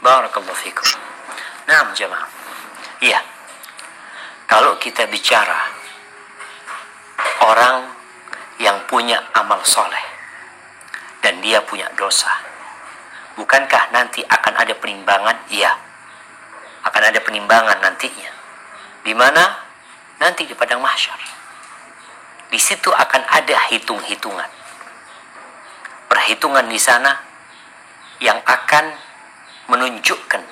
Barakallahu fikum. Nah, jemaah. Iya. Kalau kita bicara orang yang punya amal soleh dan dia punya dosa, bukankah nanti akan ada penimbangan? Iya, akan ada penimbangan nantinya. Di mana? Nanti di padang mahsyar. Di situ akan ada hitung-hitungan. Perhitungan di sana yang akan menunjukkan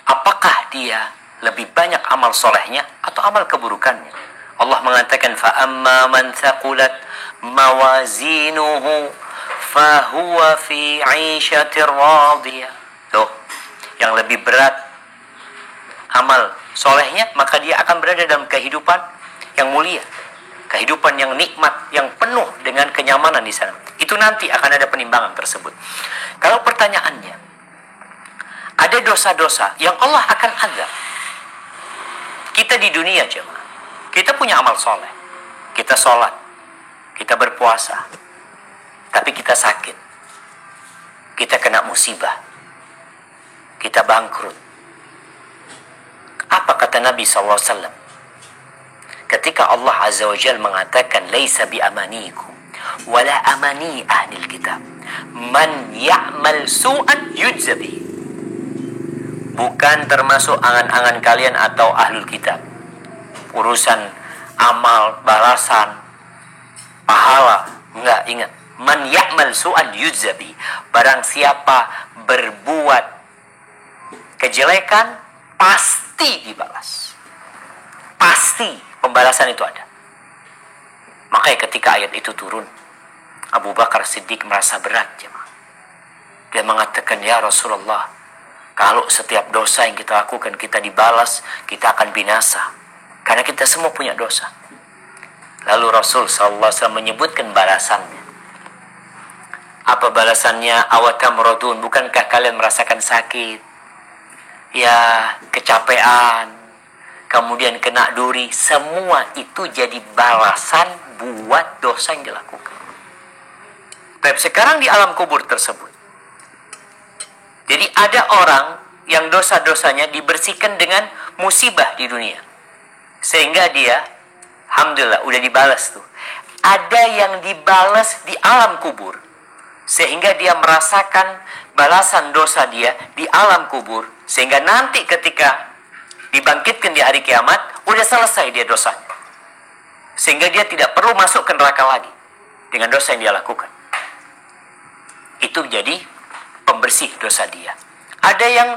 apakah dia lebih banyak amal solehnya atau amal keburukannya. Allah mengatakan فَأَمَّا مَنْ ثَقُلَتْ مَوَازِينُهُ فَهُوَ فِي عِيشَةٍ رَاضِيَةٍ. Tuh, yang lebih berat amal solehnya, maka dia akan berada dalam kehidupan yang mulia, kehidupan yang nikmat, yang penuh dengan kenyamanan di sana. Itu nanti akan ada penimbangan tersebut. Kalau pertanyaannya, ada dosa-dosa yang Allah akan azab. Kita di dunia, jemaah, kita punya amal soleh, kita sholat, kita berpuasa, tapi kita sakit, kita kena musibah, kita bangkrut. Apa kata Nabi SAW ketika Allah Azza wa Jalla mengatakan laisa bi amanikum wala amani ahlil kitab man ya'mal su'an yujza bihi. Bukan termasuk angan-angan kalian atau ahlul kitab urusan amal, balasan, pahala. Enggak, ingat, man ya'mal su'an yujza bihi. Barang siapa berbuat kejelekan pasti dibalas. Pasti pembalasan itu ada. Makanya ketika ayat itu turun, Abu Bakar Siddiq merasa berat, jemaah. Dia mengatakan, ya Rasulullah, kalau setiap dosa yang kita lakukan kita dibalas, kita akan binasa. Karena kita semua punya dosa. Lalu Rasul SAW menyebutkan balasannya. Apa balasannya? Awatamradun, bukankah kalian merasakan sakit? Ya, kecapean, kemudian kena duri, semua itu jadi balasan buat dosa yang dilakukan. Tapi sekarang di alam kubur tersebut, jadi ada orang yang dosa-dosanya dibersihkan dengan musibah di dunia, sehingga dia, alhamdulillah, udah dibalas tuh. Ada yang dibalas di alam kubur, sehingga dia merasakan balasan dosa dia di alam kubur, sehingga nanti ketika dibangkitkan di hari kiamat, udah selesai dia dosanya. Sehingga dia tidak perlu masuk ke neraka lagi dengan dosa yang dia lakukan. Itu jadi pembersih dosa dia. Ada yang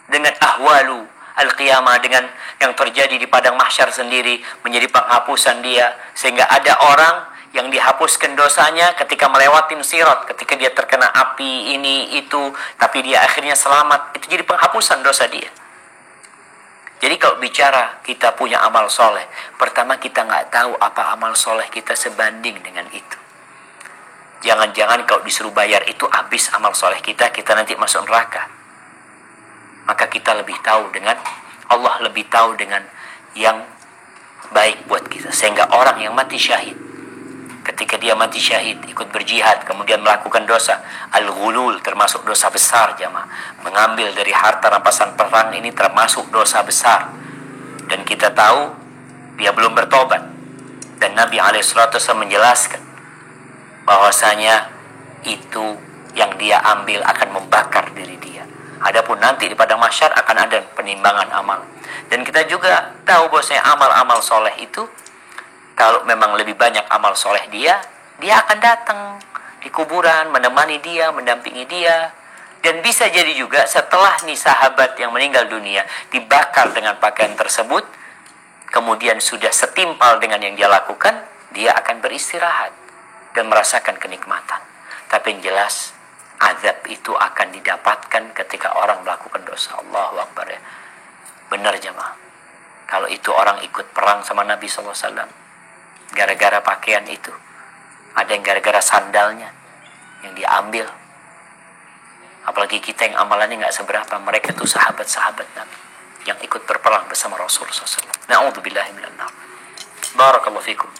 dengan ahwalu al-qiyamah, dengan yang terjadi di padang mahsyar sendiri, menjadi penghapusan dia. Sehingga ada orang yang dihapuskan dosanya ketika melewatin sirat, ketika dia terkena api ini itu, tapi dia akhirnya selamat. Itu jadi penghapusan dosa dia. Jadi kalau bicara kita punya amal soleh, pertama kita nggak tahu apa amal soleh kita sebanding dengan itu. Jangan-jangan kalau disuruh bayar itu habis amal soleh kita, kita nanti masuk neraka. Maka kita lebih tahu dengan, Allah lebih tahu dengan yang baik buat kita. Sehingga orang yang mati syahid, ketika dia mati syahid, ikut berjihad, kemudian melakukan dosa, al-ghulul termasuk dosa besar, jamaah. Mengambil dari harta rampasan perang ini termasuk dosa besar. Dan kita tahu dia belum bertobat. Dan Nabi SAW menjelaskan bahwasanya itu yang dia ambil akan membakar diri dia. Adapun nanti di padang mahsyar akan ada penimbangan amal. Dan kita juga tahu bahwasanya amal-amal soleh itu, kalau memang lebih banyak amal soleh dia akan datang di kuburan, menemani dia, mendampingi dia. Dan bisa jadi juga setelah nih sahabat yang meninggal dunia dibakar dengan pakaian tersebut, kemudian sudah setimpal dengan yang dia lakukan, dia akan beristirahat dan merasakan kenikmatan. Tapi yang jelas, azab itu akan didapatkan ketika orang melakukan dosa. Allahu Akbar, ya. Benar, jemaah. Kalau itu orang ikut perang sama Nabi SAW, gara-gara pakaian itu, ada yang gara-gara sandalnya yang diambil. Apalagi kita yang amalannya nggak seberapa, mereka itu sahabat-sahabat Nabi yang ikut berperang bersama Rasul SAW. Na'udzubillahi minan nar. Barakallahu fikum.